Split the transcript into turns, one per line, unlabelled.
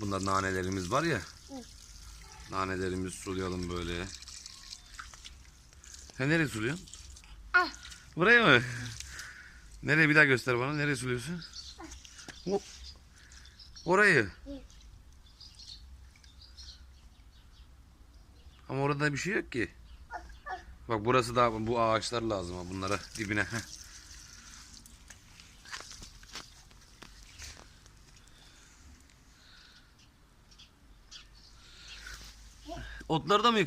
Bunda nanelerimiz var ya. Nanelerimizi sulayalım böyle. Sen nereye suluyorsun? Buraya mı? Nereye, bir daha göster bana. Nereye suluyorsun? Hop. Orayı. Ama orada bir şey yok ki. Bak burası da, bu ağaçlar lazım ha bunlara, dibine. Otları da mı